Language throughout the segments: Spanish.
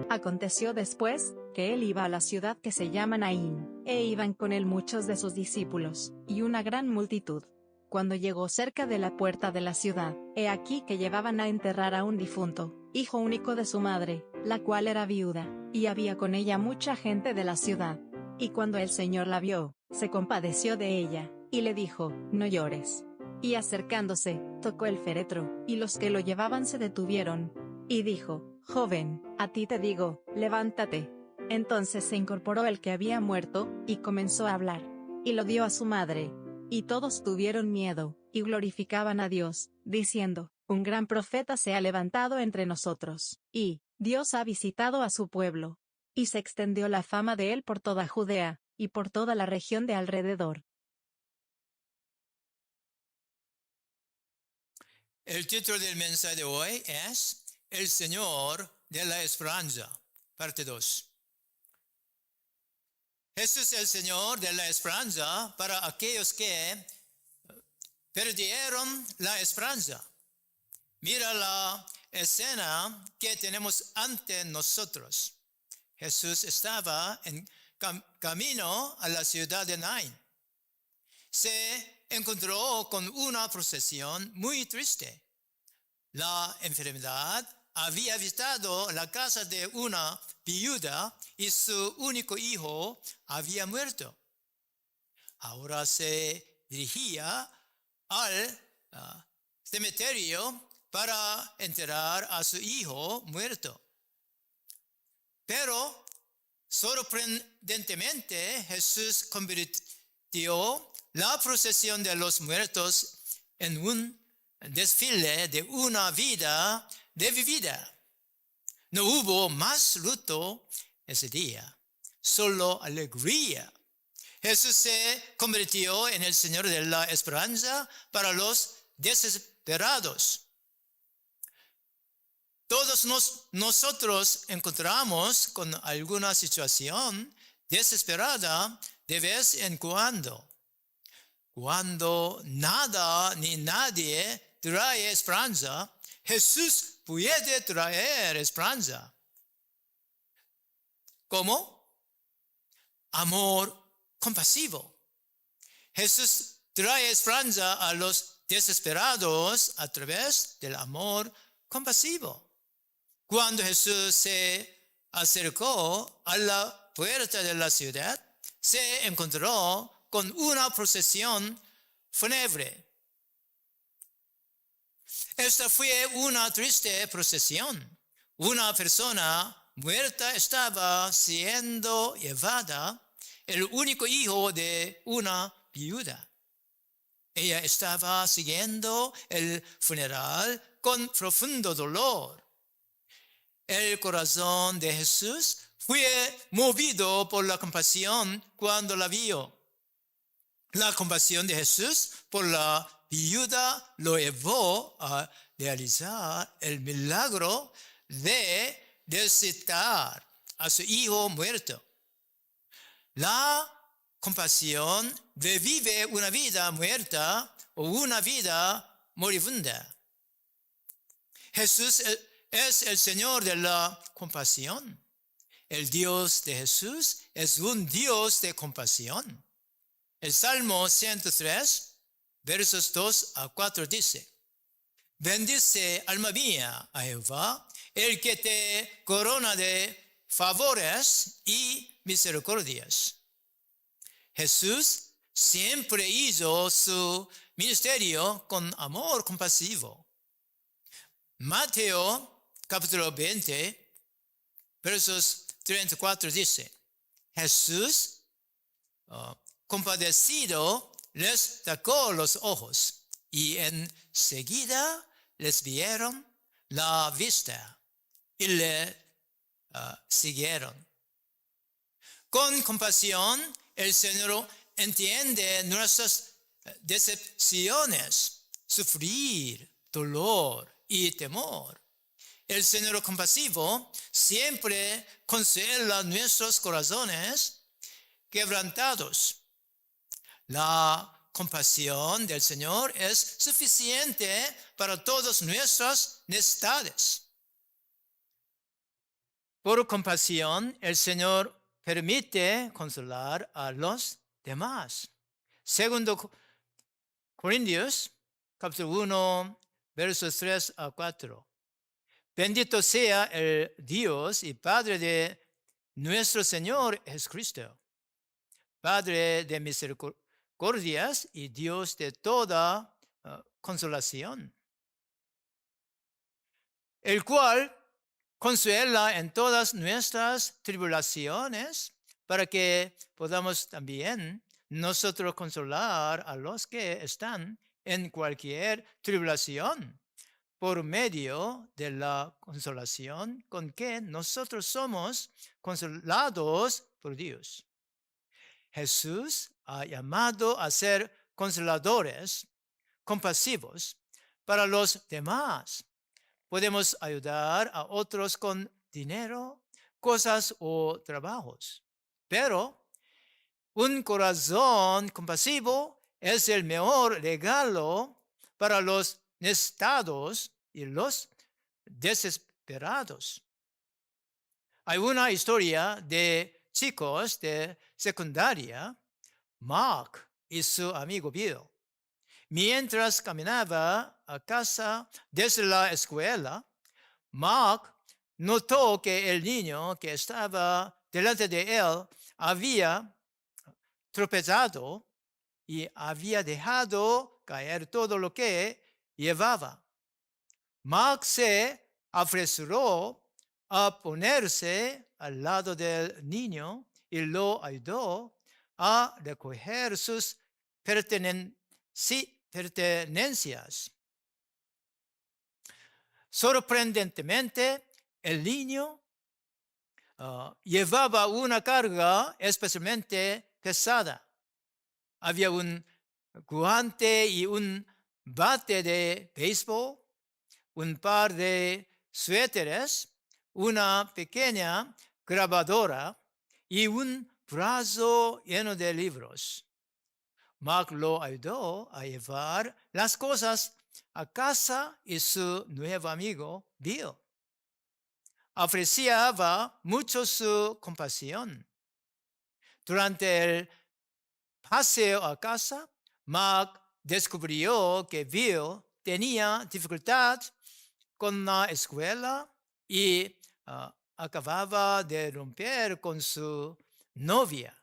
Aconteció después, que él iba a la ciudad que se llama Naín, e iban con él muchos de sus discípulos, y una gran multitud. Cuando llegó cerca de la puerta de la ciudad, he aquí que llevaban a enterrar a un difunto, hijo único de su madre, la cual era viuda, y había con ella mucha gente de la ciudad. Y cuando el Señor la vio, se compadeció de ella, y le dijo, no llores. Y acercándose, tocó el féretro, y los que lo llevaban se detuvieron. Y dijo, joven, a ti te digo, levántate. Entonces se incorporó el que había muerto, y comenzó a hablar. Y lo dio a su madre. Y todos tuvieron miedo, y glorificaban a Dios, diciendo, un gran profeta se ha levantado entre nosotros, y Dios ha visitado a su pueblo. Y se extendió la fama de él por toda Judea, y por toda la región de alrededor. El título del mensaje de hoy es El Señor de la Esperanza, parte 2. Jesús es el Señor de la esperanza para aquellos que perdieron la esperanza. Mira la escena que tenemos ante nosotros. Jesús estaba en camino a la ciudad de Naín. Se encontró con una procesión muy triste. La enfermedad había visitado la casa de una viuda y su único hijo había muerto. Ahora se dirigía al cementerio para enterrar a su hijo muerto. Pero sorprendentemente Jesús convirtió la procesión de los muertos en un desfile de una vida de vivida. No hubo más luto ese día, solo alegría. Jesús se convirtió en el Señor de la esperanza para los desesperados. Todos nosotros encontramos con alguna situación desesperada de vez en cuando. Cuando nada ni nadie trae esperanza, Jesús puede traer esperanza. ¿Cómo? Amor compasivo. Jesús trae esperanza a los desesperados a través del amor compasivo. Cuando Jesús se acercó a la puerta de la ciudad, se encontró con una procesión fúnebre. Esta fue una triste procesión. Una persona muerta estaba siendo llevada, el único hijo de una viuda. Ella estaba siguiendo el funeral con profundo dolor. El corazón de Jesús fue movido por la compasión cuando la vio. La compasión de Jesús por la viuda lo llevó a realizar el milagro de resucitar a su hijo muerto. La compasión revive una vida muerta o una vida moribunda. Jesús es el Señor de la compasión. El Dios de Jesús es un Dios de compasión. El Salmo 103, versos 2 a 4 dice, bendice, alma mía, a Jehová, el que te corona de favores y misericordias. Jesús siempre hizo su ministerio con amor compasivo. Mateo capítulo 20, versos 34 dice, Jesús, compadecido, les sacó los ojos y enseguida les vieron la vista y le siguieron. Con compasión, el Señor entiende nuestras decepciones, sufrir, dolor y temor. El Señor compasivo siempre consuela nuestros corazones quebrantados. La compasión del Señor es suficiente para todas nuestras necesidades. Por compasión, el Señor permite consolar a los demás. Segundo Corintios, capítulo 1, versos 3 a 4. Bendito sea el Dios y Padre de nuestro Señor Jesucristo, Padre de misericordias y Dios de toda consolación, el cual consuela en todas nuestras tribulaciones, para que podamos también nosotros consolar a los que están en cualquier tribulación, por medio de la consolación con que nosotros somos consolados por Dios. Jesús ha llamado a ser consoladores, compasivos para los demás. Podemos ayudar a otros con dinero, cosas o trabajos, pero un corazón compasivo es el mejor regalo para los necesitados y los desesperados. Hay una historia de chicos de secundaria, Mark y su amigo Bill. Mientras caminaba a casa desde la escuela, Mark notó que el niño que estaba delante de él había tropezado y había dejado caer todo lo que llevaba. Mark se apresuró a ponerse al lado del niño y lo ayudó a recoger sus pertenencias. Sorprendentemente, el niño llevaba una carga especialmente pesada. Había un guante y un bate de béisbol, un par de suéteres, una pequeña grabadora y un brazo lleno de libros. Mark lo ayudó a llevar las cosas a casa y su nuevo amigo Bill apreciaba mucho su compasión. Durante el paseo a casa, Mark descubrió que Bill tenía dificultad con la escuela y acababa de romper con su novia.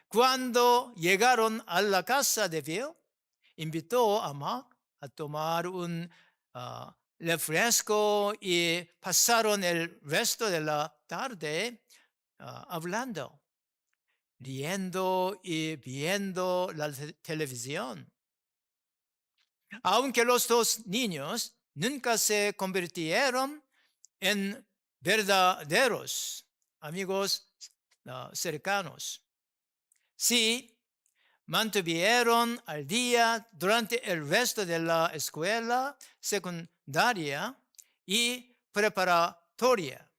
Cuando llegaron a la casa de Bill, invitó a Mark a tomar un refresco y pasaron el resto de la tarde hablando, riendo y viendo la televisión. Aunque los dos niños nunca se convirtieron en verdaderos amigos cercanos, sí mantuvieron al día durante el resto de la escuela secundaria y preparatoria.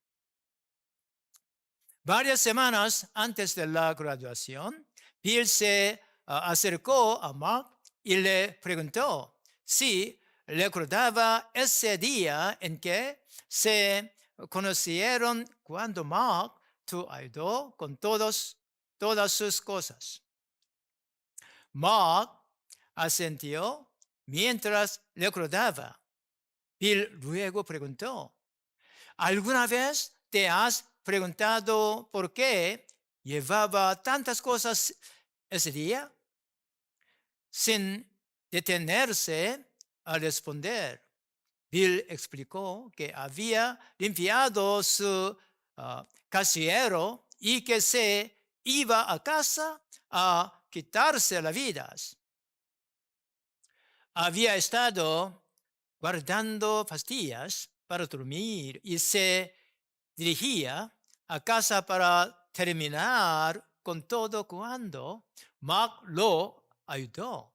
Varias semanas antes de la graduación, Bill se acercó a Mark y le preguntó si recordaba ese día en que se conocieron cuando Mark te ayudó con todas sus cosas. Mark asintió mientras recordaba. Bill luego preguntó, ¿alguna vez te has preguntado por qué llevaba tantas cosas ese día? Sin detenerse a responder, Bill explicó que había limpiado su casillero y que se iba a casa a quitarse la vida. Había estado guardando pastillas para dormir y se dirigía a casa para terminar con todo cuando Mark lo ayudó.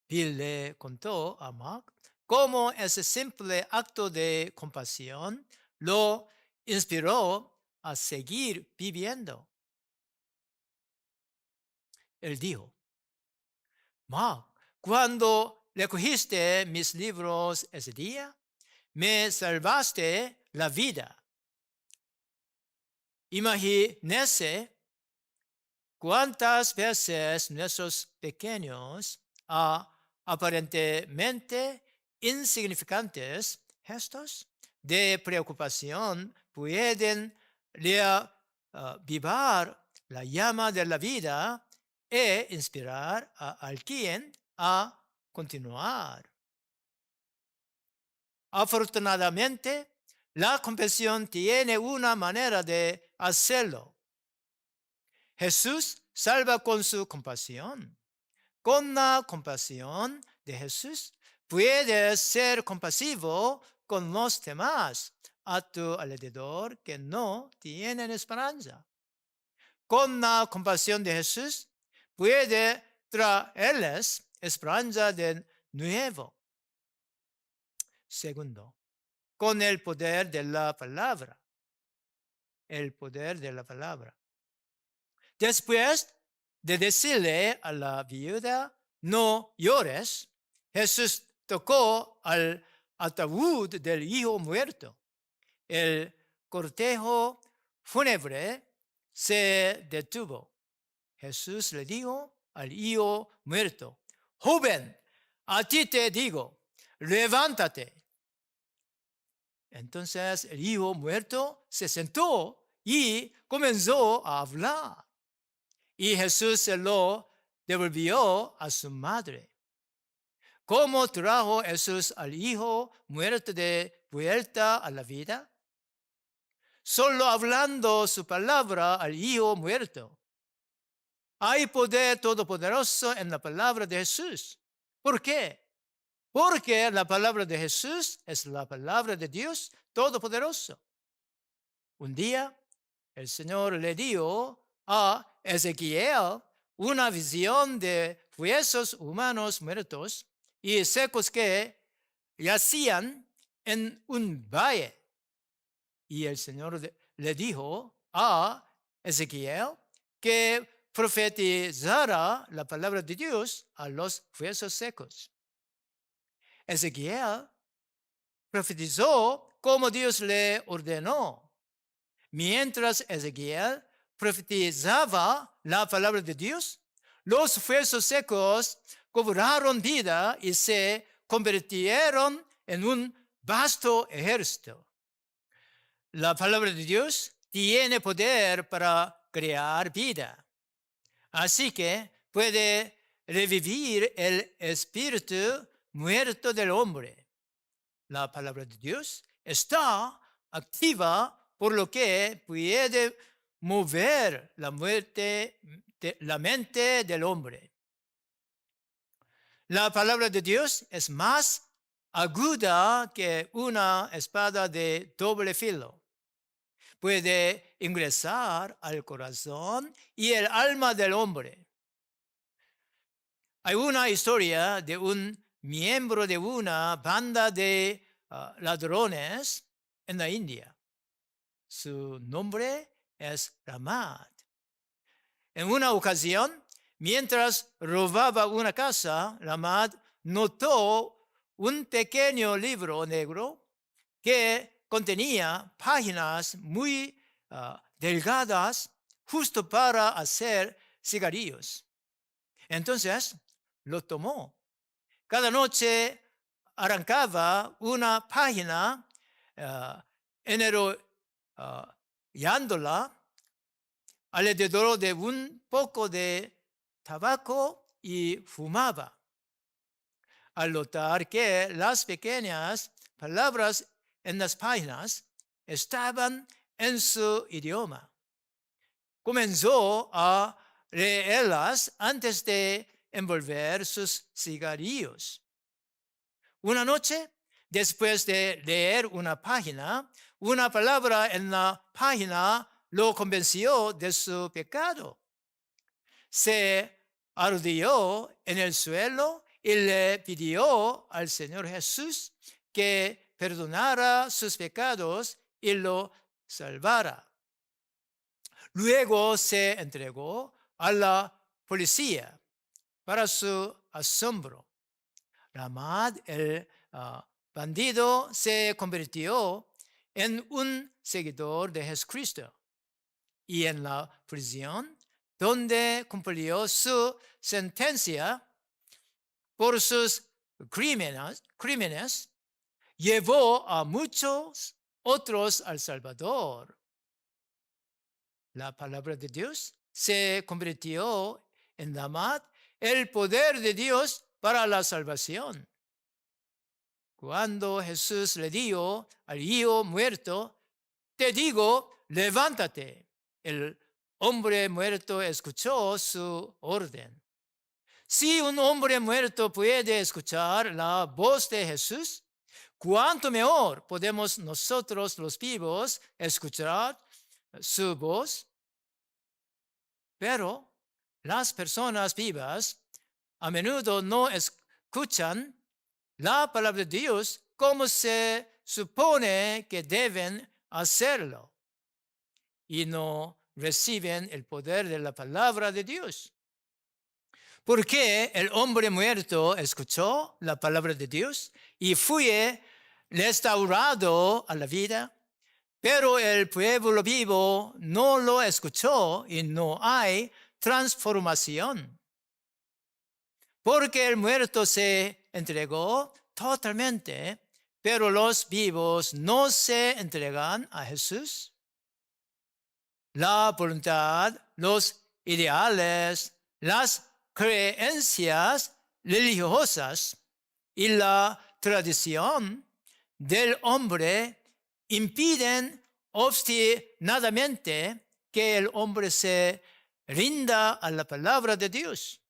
Bill le contó a Mark cómo ese simple acto de compasión lo inspiró a seguir viviendo. Él dijo, Mark, cuando recogiste mis libros ese día, me salvaste la vida. Imagínese cuántas veces nuestros pequeños, aparentemente insignificantes gestos de preocupación pueden reavivar la llama de la vida e inspirar a alguien a continuar. Afortunadamente, la compasión tiene una manera de hacerlo. Jesús salva con su compasión. Con la compasión de Jesús, puedes ser compasivo con los demás a tu alrededor que no tienen esperanza. Con la compasión de Jesús, puede traerles esperanza de nuevo. Segundo, con el poder de la palabra. El poder de la palabra. Después de decirle a la viuda, no llores, Jesús tocó al ataúd del hijo muerto. El cortejo fúnebre se detuvo. Jesús le dijo al hijo muerto, joven, a ti te digo, levántate. Entonces el hijo muerto se sentó y comenzó a hablar. Y Jesús se lo devolvió a su madre. ¿Cómo trajo Jesús al hijo muerto de vuelta a la vida? Solo hablando su palabra al hijo muerto. Hay poder todopoderoso en la palabra de Jesús. ¿Por qué? Porque la palabra de Jesús es la palabra de Dios todopoderoso. Un día el Señor le dio a Ezequiel una visión de huesos humanos muertos y secos que yacían en un valle. Y el Señor le dijo a Ezequiel que profetizara la palabra de Dios a los huesos secos. Ezequiel profetizó como Dios le ordenó. Mientras Ezequiel profetizaba la palabra de Dios, los huesos secos cobraron vida y se convirtieron en un vasto ejército. La palabra de Dios tiene poder para crear vida. Así que puede revivir el espíritu muerto del hombre. La palabra de Dios está activa, por lo que puede mover la mente del hombre. La palabra de Dios es más aguda que una espada de doble filo. Puede ingresar al corazón y el alma del hombre. Hay una historia de un miembro de una banda de ladrones en la India. Su nombre es Ramad. En una ocasión, mientras robaba una casa, Ramad notó un pequeño libro negro que contenía páginas muy delgadas justo para hacer cigarrillos. Entonces lo tomó. Cada noche arrancaba una página enrollándola alrededor de un poco de tabaco y fumaba. Al notar que las pequeñas palabras en las páginas estaban en su idioma, comenzó a leerlas antes de envolver sus cigarrillos. Una noche, después de leer una página, una palabra en la página lo convenció de su pecado. Se arrodilló en el suelo y le pidió al Señor Jesús que perdonara sus pecados y lo salvara. Luego se entregó a la policía. Para su asombro, Ramad, el bandido, se convirtió en un seguidor de Jesucristo. y en la prisión, donde cumplió su sentencia por sus crímenes, llevó a muchos otros al Salvador. La palabra de Dios se convirtió en el poder de Dios para la salvación. Cuando Jesús le dijo al hijo muerto, te digo, levántate. El hombre muerto escuchó su orden. Si un hombre muerto puede escuchar la voz de Jesús, ¿cuánto mejor podemos nosotros los vivos escuchar su voz? Pero las personas vivas a menudo no escuchan la palabra de Dios como se supone que deben hacerlo y no reciben el poder de la palabra de Dios. Porque el hombre muerto escuchó la palabra de Dios y fue restaurado a la vida, pero el pueblo vivo no lo escuchó y no hay transformación. Porque el muerto se entregó totalmente, pero los vivos no se entregan a Jesús. La voluntad, los ideales, las creencias religiosas y la tradición del hombre impiden obstinadamente que el hombre se rinda a la palabra de Dios.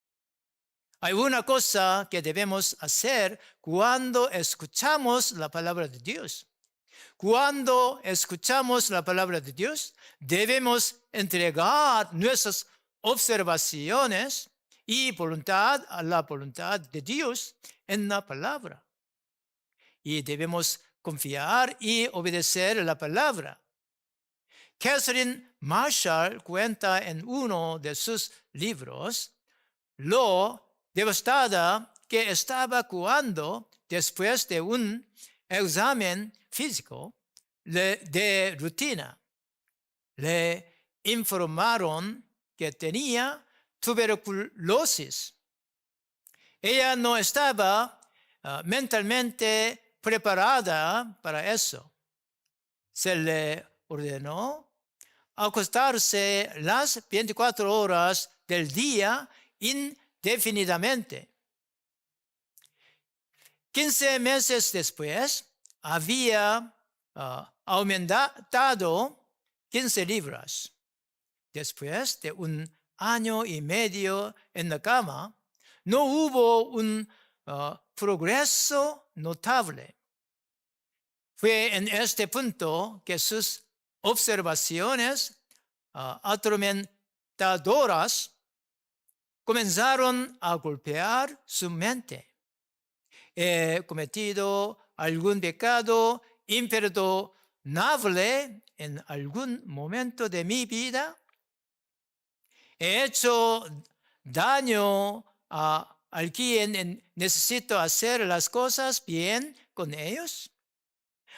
Hay una cosa que debemos hacer cuando escuchamos la palabra de Dios. Cuando escuchamos la palabra de Dios, debemos entregar nuestras observaciones y voluntad a la voluntad de Dios en la palabra. Y debemos confiar y obedecer la palabra. Catherine Marshall cuenta en uno de sus libros lo devastada que estaba cuando, después de un examen físico de rutina, le informaron que tenía tuberculosis. Ella no estaba mentalmente preparada para eso. Se le ordenó acostarse las 24 horas del día indefinidamente. 15 meses después, había aumentado 15 libras. Después de un año y medio en la cama, no hubo un progreso notable. Fue en este punto que sus observaciones atormentadoras comenzaron a golpear su mente. He cometido algún pecado imperdonable en algún momento de mi vida. He hecho daño a alguien, necesito hacer las cosas bien con ellos.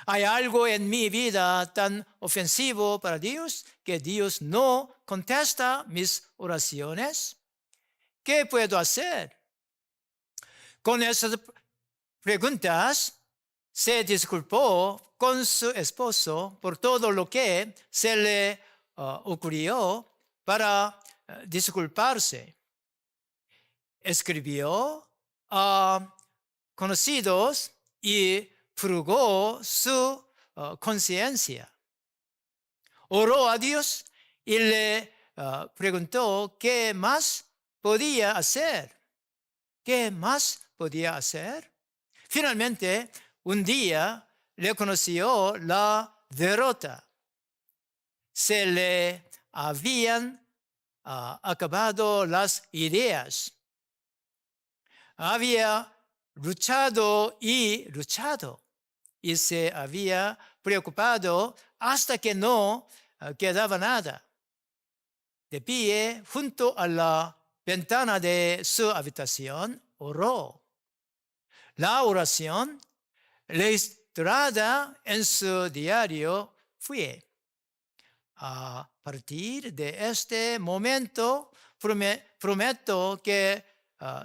Hay algo en mi vida tan ofensivo para Dios que Dios no contesta mis oraciones. ¿Qué puedo hacer? Con esas preguntas se disculpó con su esposo por todo lo que se le ocurrió para disculparse. Escribió a conocidos y purgó su conciencia. Oró a Dios y le preguntó qué más podía hacer. ¿Qué más podía hacer? Finalmente, un día reconoció la derrota. Se le habían acabado las ideas. Había luchado y se había preocupado hasta que no quedaba nada. De pie, junto a la ventana de su habitación, oró. La oración registrada en su diario fue: a partir de este momento, prometo que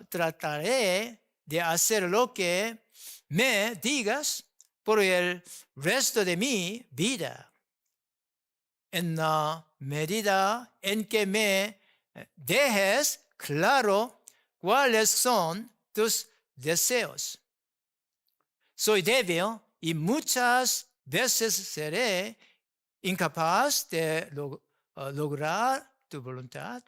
trataré de hacer lo que me digas por el resto de mi vida. En la medida en que me dejes claro cuáles son tus deseos. Soy débil y muchas veces seré incapaz de lograr tu voluntad.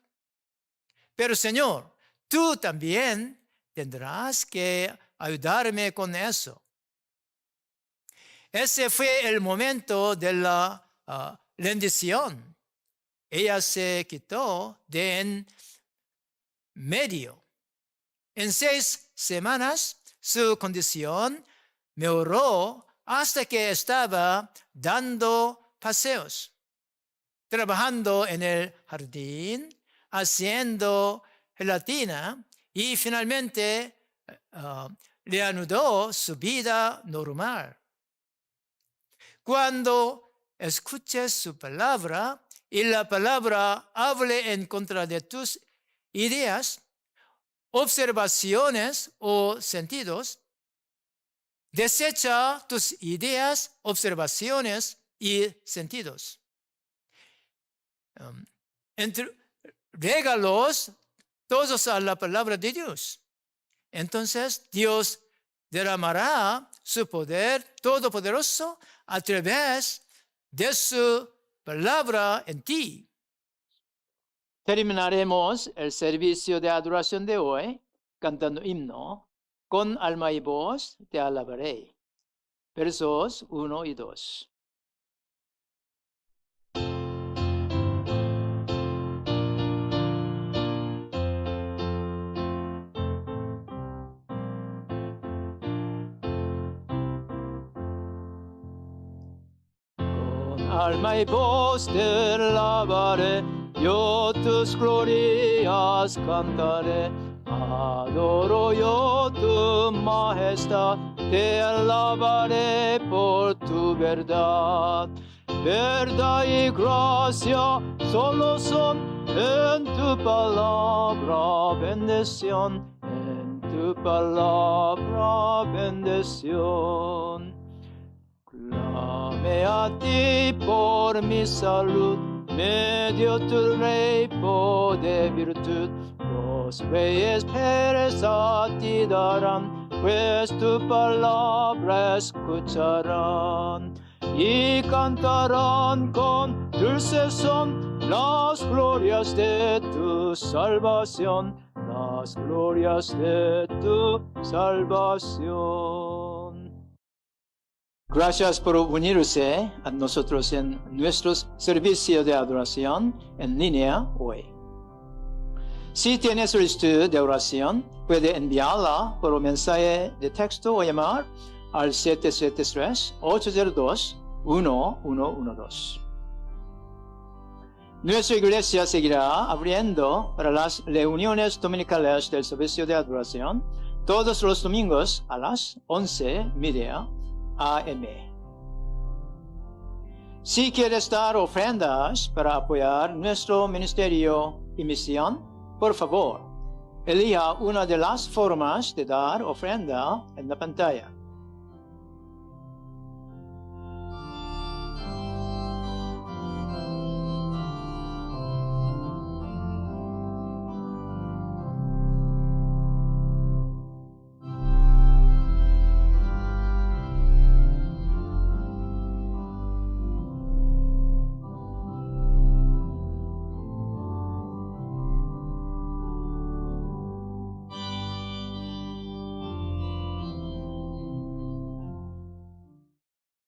Pero Señor, tú también tendrás que ayudarme con eso. Ese fue el momento de la rendición. Ella se quitó de en medio. En 6 semanas, su condición mejoró hasta que estaba dando paseos, trabajando en el jardín, haciendo gelatina y finalmente reanudó su vida normal. Cuando escuches su palabra y la palabra hable en contra de tus ideas, observaciones o sentidos, desecha tus ideas, observaciones y sentidos. Regálos todos a la palabra de Dios. Entonces Dios derramará su poder todopoderoso a través de su palabra en ti. Terminaremos el servicio de adoración de hoy cantando himno. Con alma y voz te alabaré. Versos 1 y 2. Con alma y voz te alabaré, yo tus glorias cantaré. Adoro yo tu majestad, te alabaré por tu verdad. Verdad y gracia solo son en tu palabra, bendición. En tu palabra, bendición. Clame a ti por mi salud, me dio tu rey poder virtud. Los reyes pereza ti darán, pues tu palabra escucharán. Y cantarán con dulce son las glorias de tu salvación, las glorias de tu salvación. Gracias por unirse a nosotros en nuestros servicios de adoración en línea hoy. Si tiene solicitud de oración, puede enviarla por un mensaje de texto o llamar al 773-802-1112. Nuestra iglesia seguirá abriendo para las reuniones dominicales del servicio de adoración todos los domingos a las 11:30 a.m. Si quieres dar ofrendas para apoyar nuestro ministerio y misión, por favor, elija una de las formas de dar ofrenda en la pantalla.